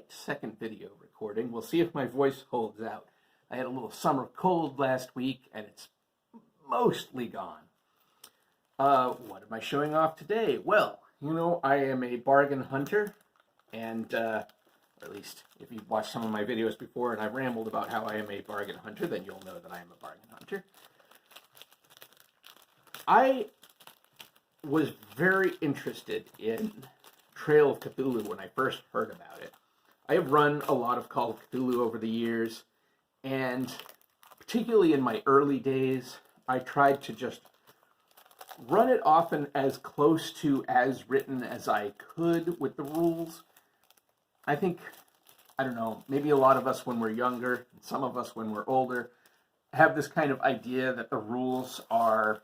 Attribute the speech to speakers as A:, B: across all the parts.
A: second video recording. We'll see if my voice holds out. I had a little summer cold last week, and it's mostly gone. What am I showing off today? Well, I am a bargain hunter, and or at least if you've watched some of my videos before and I've rambled about how I am a bargain hunter, then you'll know that I am a bargain hunter. I was very interested in Trail of Cthulhu when I first heard about it. I have run a lot of Call of Cthulhu over the years, and particularly in my early days, I tried to just run it often as close to as written as I could with the rules. I think, maybe a lot of us when we're younger, and some of us when we're older, have this kind of idea that the rules are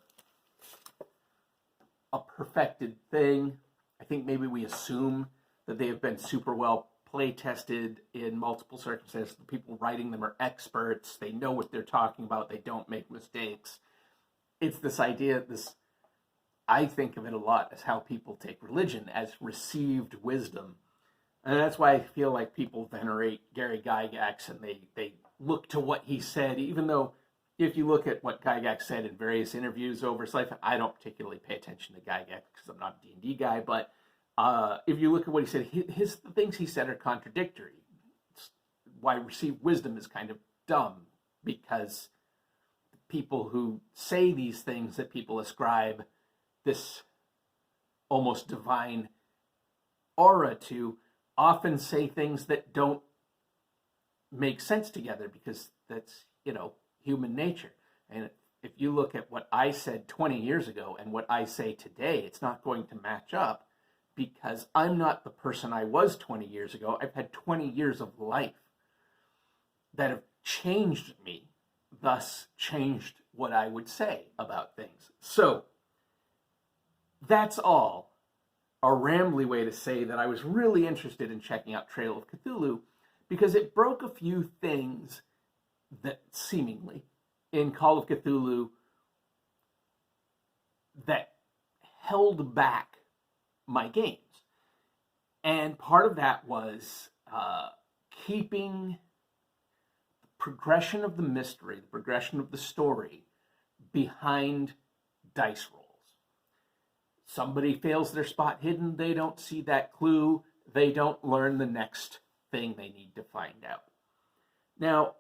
A: a perfected thing. I think maybe we assume that they have been super well play tested in multiple circumstances. The people writing them are experts. They know what they're talking about. They don't make mistakes. It's this idea, I think of it a lot as how people take religion as received wisdom. And that's why I feel like people venerate Gary Gygax and they look to what he said, even though if you look at what Gygax said in various interviews over his life, I don't particularly pay attention to Gygax because I'm not a D&D guy, but if you look at what he said, the things he said are contradictory. It's why received wisdom is kind of dumb, because people who say these things that people ascribe this almost divine aura to often say things that don't make sense together, because that's, human nature. And if you look at what I said 20 years ago and what I say today, it's not going to match up, because I'm not the person I was 20 years ago. I've had 20 years of life that have changed me, thus changed what I would say about things. So that's all a rambly way to say that I was really interested in checking out Trail of Cthulhu, because it broke a few things that seemingly in Call of Cthulhu that held back my games. And part of that was keeping the progression of the mystery, the progression of the story behind dice rolls. Somebody fails their spot hidden, they don't see that clue, they don't learn the next thing they need to find out. Now,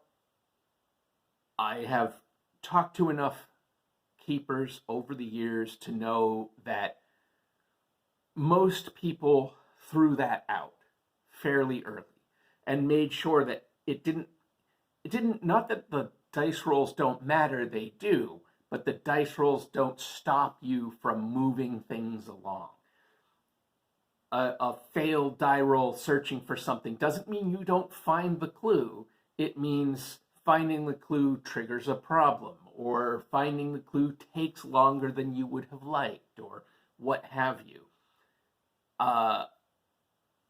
A: I have talked to enough keepers over the years to know that most people threw that out fairly early and made sure that it didn't, not that the dice rolls don't matter, they do, but the dice rolls don't stop you from moving things along. A failed die roll searching for something doesn't mean you don't find the clue. It means finding the clue triggers a problem, or finding the clue takes longer than you would have liked, or what have you.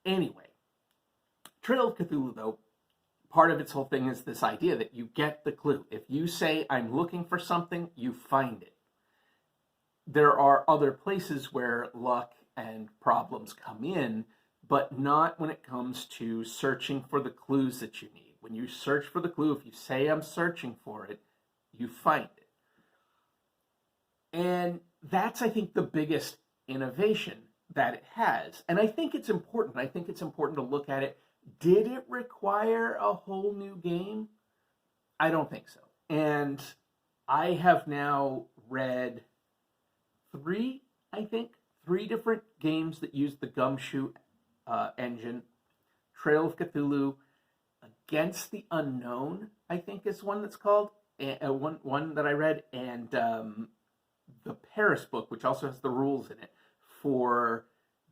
A: Anyway, Trail of Cthulhu, though, part of its whole thing is this idea that you get the clue. If you say, I'm looking for something, you find it. There are other places where luck and problems come in, but not when it comes to searching for the clues that you need. When you search for the clue, if you say, I'm searching for it, you find it. And that's, I think, the biggest innovation that it has. And I think it's important. I think it's important to look at it. Did it require a whole new game? I don't think so. And I have now read three different games that use the Gumshoe engine. Trail of Cthulhu, Against the Unknown, I think is one that's called, one that I read, and the Paris book, which also has the rules in it, for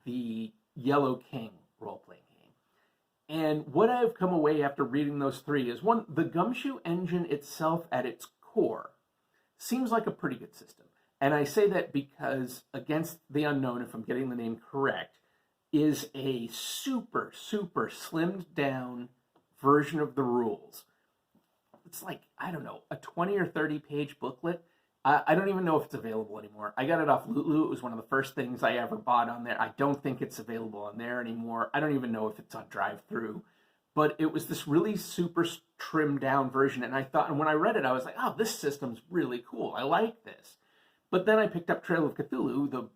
A: the Yellow King role-playing game. And what I've come away after reading those three is, one, the Gumshoe engine itself at its core seems like a pretty good system. And I say that because Against the Unknown, if I'm getting the name correct, is a super, super slimmed down version of the rules. It's like, a 20 or 30 page booklet. I don't even know if it's available anymore. I got it off Lulu. It was one of the first things I ever bought on there. I don't think it's available on there anymore. I don't even know if it's on drive-thru. but it was this really super trimmed down version. And I thought, and when I read it, I was like, oh, this system's really cool. I like this. But then I picked up Trail of Cthulhu, the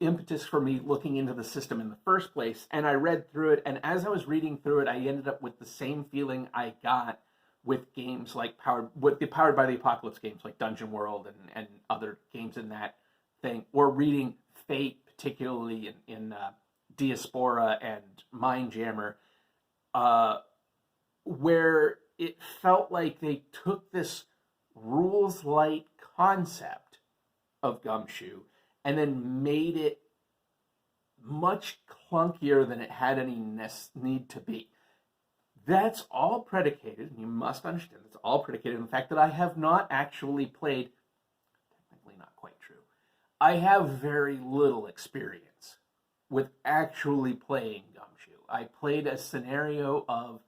A: impetus for me looking into the system in the first place, and I read through it. And as I was reading through it, I ended up with the same feeling I got with games like Powered by the Apocalypse games, like Dungeon World and other games in that thing, or reading Fate, particularly in Diaspora and Mindjammer, where it felt like they took this rules light concept of Gumshoe and then made it much clunkier than it had any need to be. That's all predicated, and you must understand, it's all predicated on the fact that I have not actually played, technically not quite true, I have very little experience with actually playing Gumshoe. I played a scenario of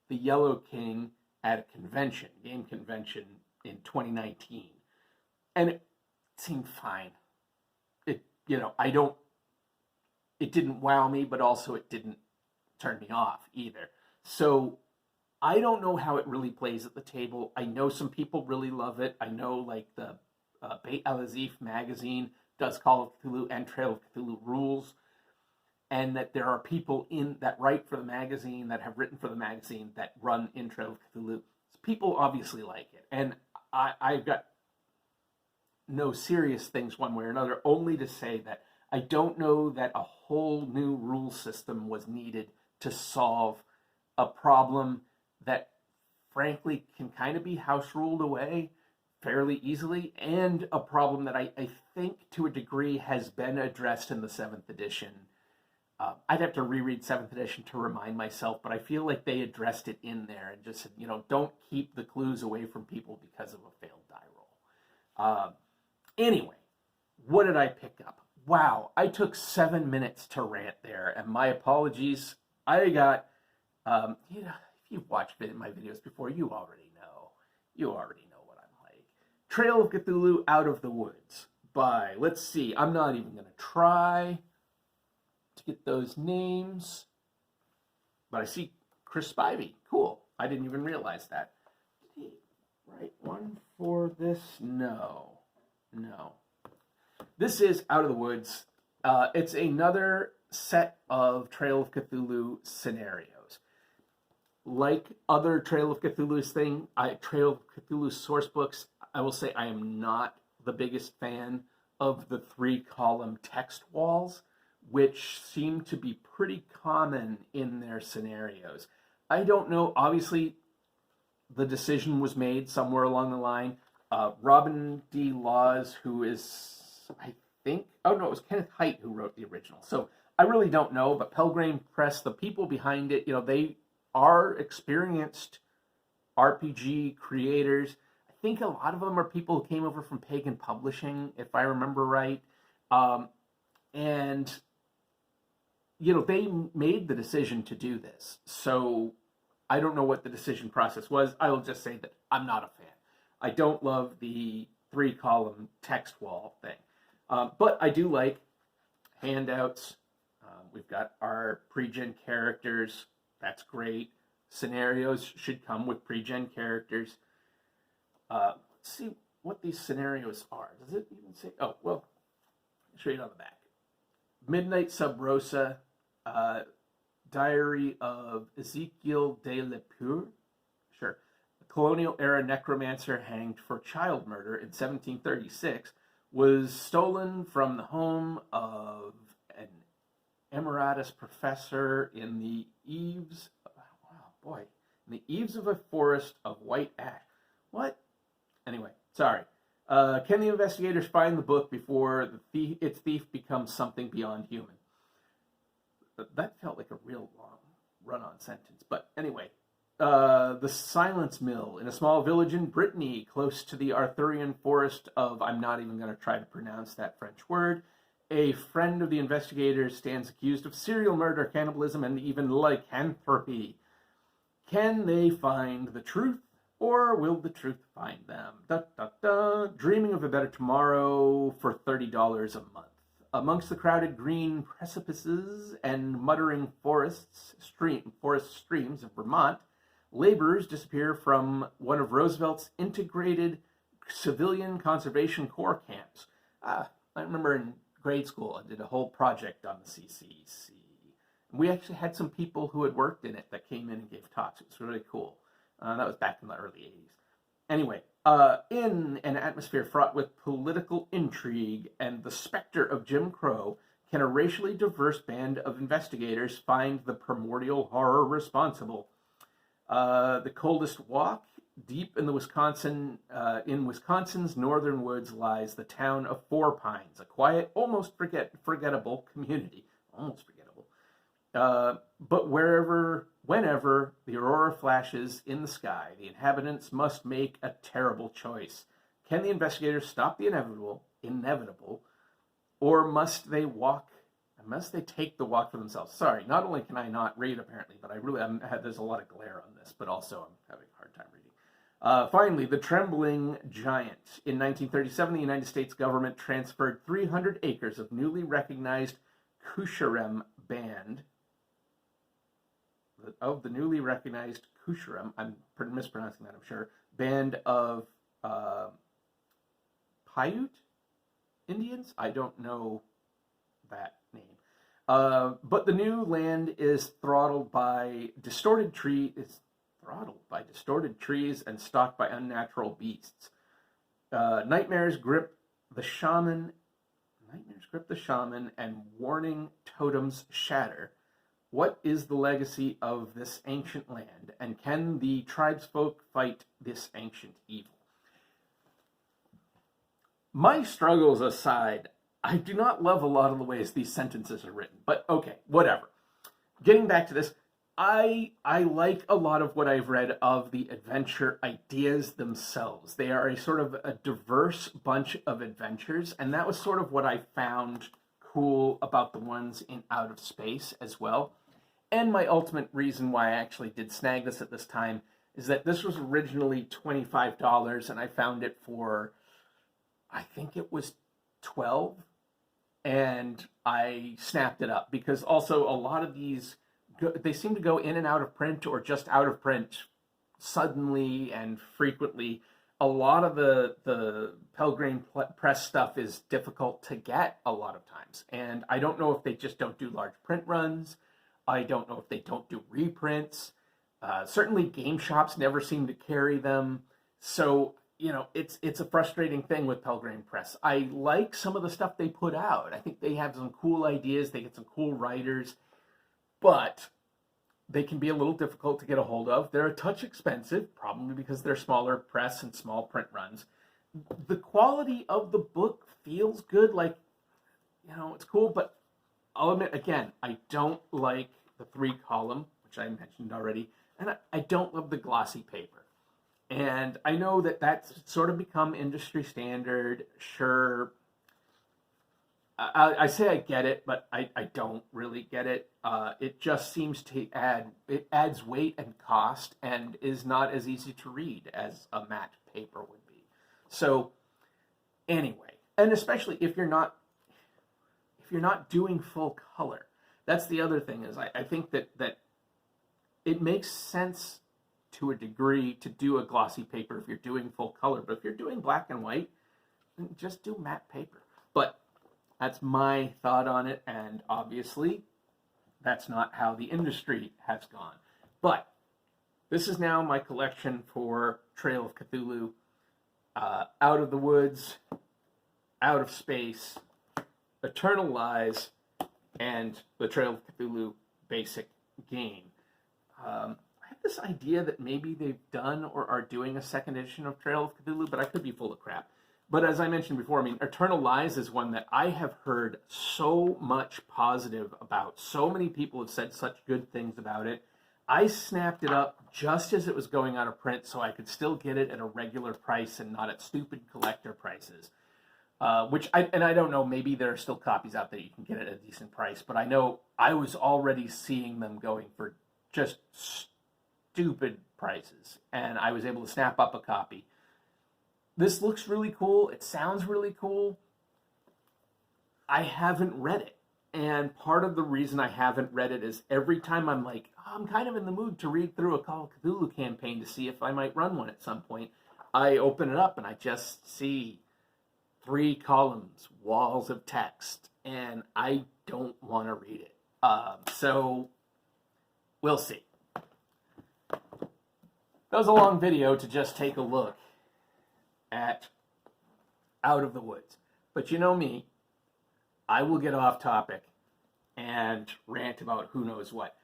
A: the Yellow King at a convention, game convention in 2019, and it seemed fine. It didn't wow me, but also it didn't turn me off either. So I don't know how it really plays at the table. I know some people really love it. I know like the Beit Al-Azif magazine does Call of Cthulhu and Trail of Cthulhu rules, and that there are people that write for the magazine, that have written for the magazine, that run in Trail of Cthulhu. So people obviously like it. And I've got no serious things one way or another, only to say that I don't know that a whole new rule system was needed to solve a problem that frankly can kind of be house ruled away fairly easily, and a problem that I think to a degree has been addressed in the 7th edition. I'd have to reread 7th edition to remind myself, but I feel like they addressed it in there and just said, don't keep the clues away from people because of a failed die roll. Anyway, what did I pick up? Wow, I took 7 minutes to rant there, and my apologies. I got, if you've watched my videos before, you already know. What I'm like. Trail of Cthulhu Out of the Woods by, let's see, I'm not even going to try to get those names, but I see Chris Spivey. Cool. I didn't even realize that. Did he write one for this? No. This is Out of the Woods. It's another set of Trail of Cthulhu scenarios. Like other Trail of Cthulhu's Trail of Cthulhu source books, I will say I am not the biggest fan of the 3-column text walls, which seem to be pretty common in their scenarios. I don't know, obviously the decision was made somewhere along the line. Robin D. Laws, who is, I think, it was Kenneth Haidt who wrote the original. So I really don't know, but Pelgrane Press, the people behind it, they are experienced RPG creators. I think a lot of them are people who came over from Pagan Publishing, if I remember right. And they made the decision to do this. So I don't know what the decision process was. I will just say that I'm not a fan. I don't love the 3-column text wall thing. But I do like handouts. We've got our pre-gen characters. That's great. Scenarios should come with pre-gen characters. Let's see what these scenarios are. Does it even say? Oh, well, straight on the back. Midnight Sub Rosa, Diary of Ezekiel de Lepure. Sure. A colonial-era necromancer hanged for child murder in 1736 was stolen from the home of an emeritus professor in the eaves of a forest of white ash. What? Anyway, sorry. Can the investigators find the book before its thief becomes something beyond human? That felt like a real long run-on sentence. But anyway, the Silence Mill in a small village in Brittany, close to the Arthurian forest of, I'm not even going to try to pronounce that French word. A friend of the investigators stands accused of serial murder, cannibalism, and even lycanthropy. Can they find the truth, or will the truth find them? Dreaming of a better tomorrow for $30 a month. Amongst the crowded green precipices and muttering forest streams of Vermont, laborers disappear from one of Roosevelt's integrated civilian conservation corps camps. I remember in grade school I did a whole project on the CCC. We actually had some people who had worked in it that came in and gave talks. It was really cool. That was back in the early 80s. Anyway, in an atmosphere fraught with political intrigue and the specter of Jim Crow, can a racially diverse band of investigators find the primordial horror responsible? The coldest walk, deep in Wisconsin's northern woods, lies the town of Four Pines, a quiet, almost forgettable community. Almost forgettable. But whenever the aurora flashes in the sky, the inhabitants must make a terrible choice. Can the investigators stop the inevitable, or must they take the walk for themselves? Sorry, not only can I not read apparently, but there's a lot of glare on this, but also I'm having a hard time reading. Finally, the trembling giant. In 1937, the United States government transferred 300 acres of newly recognized Kusharem band. Of the newly recognized Kusharem, I'm mispronouncing that, I'm sure, band of Paiute Indians? I don't know that name. But the new land is throttled by distorted trees and stalked by unnatural beasts. Nightmares grip the shaman, and warning totems shatter. What is the legacy of this ancient land, and can the tribesfolk fight this ancient evil? My struggles aside, I do not love a lot of the ways these sentences are written, but okay, whatever. Getting back to this, I like a lot of what I've read of the adventure ideas themselves. They are a sort of a diverse bunch of adventures, and that was sort of what I found cool about the ones in Out of Space as well. And my ultimate reason why I actually did snag this at this time is that this was originally $25, and I found it for, I think it was $12, and I snapped it up because also a lot of these, they seem to go in and out of print or just out of print suddenly and frequently. A lot of the Pelgrane Press stuff is difficult to get a lot of times, and I don't know if they just don't do large print runs. I don't know if they don't do reprints. Certainly game shops never seem to carry them. So, it's a frustrating thing with Pelgrane Press. I like some of the stuff they put out. I think they have some cool ideas. They get some cool writers. But they can be a little difficult to get a hold of. They're a touch expensive, probably because they're smaller press and small print runs. The quality of the book feels good. It's cool, but I'll admit, again, I don't like the 3-column, which I mentioned already, and I don't love the glossy paper. And I know that that's sort of become industry standard. Sure, I say I get it, but I don't really get it. It just seems to adds weight and cost and is not as easy to read as a matte paper would be. So anyway, and especially if you're not doing full color. That's the other thing is I think that it makes sense to a degree to do a glossy paper if you're doing full color. But if you're doing black and white, then just do matte paper. But that's my thought on it, and obviously that's not how the industry has gone. But this is now my collection for Trail of Cthulhu, Out of the Woods, Out of Space, Eternal Lies, and the Trail of Cthulhu basic game. I have this idea that maybe they've done or are doing a second edition of Trail of Cthulhu, but I could be full of crap. But as I mentioned before, Eternal Lies is one that I have heard so much positive about. So many people have said such good things about it. I snapped it up just as it was going out of print so I could still get it at a regular price and not at stupid collector prices. I don't know, maybe there are still copies out there you can get it at a decent price, but I know I was already seeing them going for just stupid prices, and I was able to snap up a copy. This looks really cool. It sounds really cool. I haven't read it. And part of the reason I haven't read it is every time I'm like, oh, I'm kind of in the mood to read through a Call of Cthulhu campaign to see if I might run one at some point, I open it up and I just see 3 columns, walls of text, and I don't want to read it. So we'll see. That was a long video to just take a look at Out of the Woods. But you know me, I will get off topic and rant about who knows what.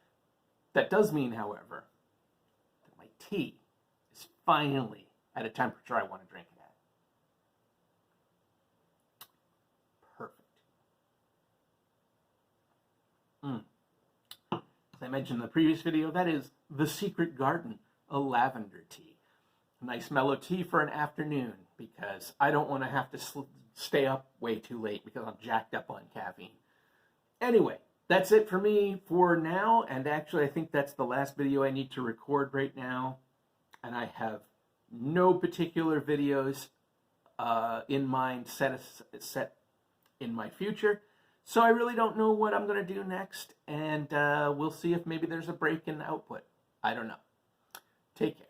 A: That does mean, however, that my tea is finally at a temperature I want to drink it at. Perfect. As I mentioned in the previous video, that is The Secret Garden, a lavender tea. A nice mellow tea for an afternoon, because I don't want to have to stay up way too late because I'm jacked up on caffeine. Anyway, that's it for me for now, and actually I think that's the last video I need to record right now, and I have no particular videos in mind set in my future, so I really don't know what I'm going to do next, and we'll see if maybe there's a break in output. I don't know. Take care.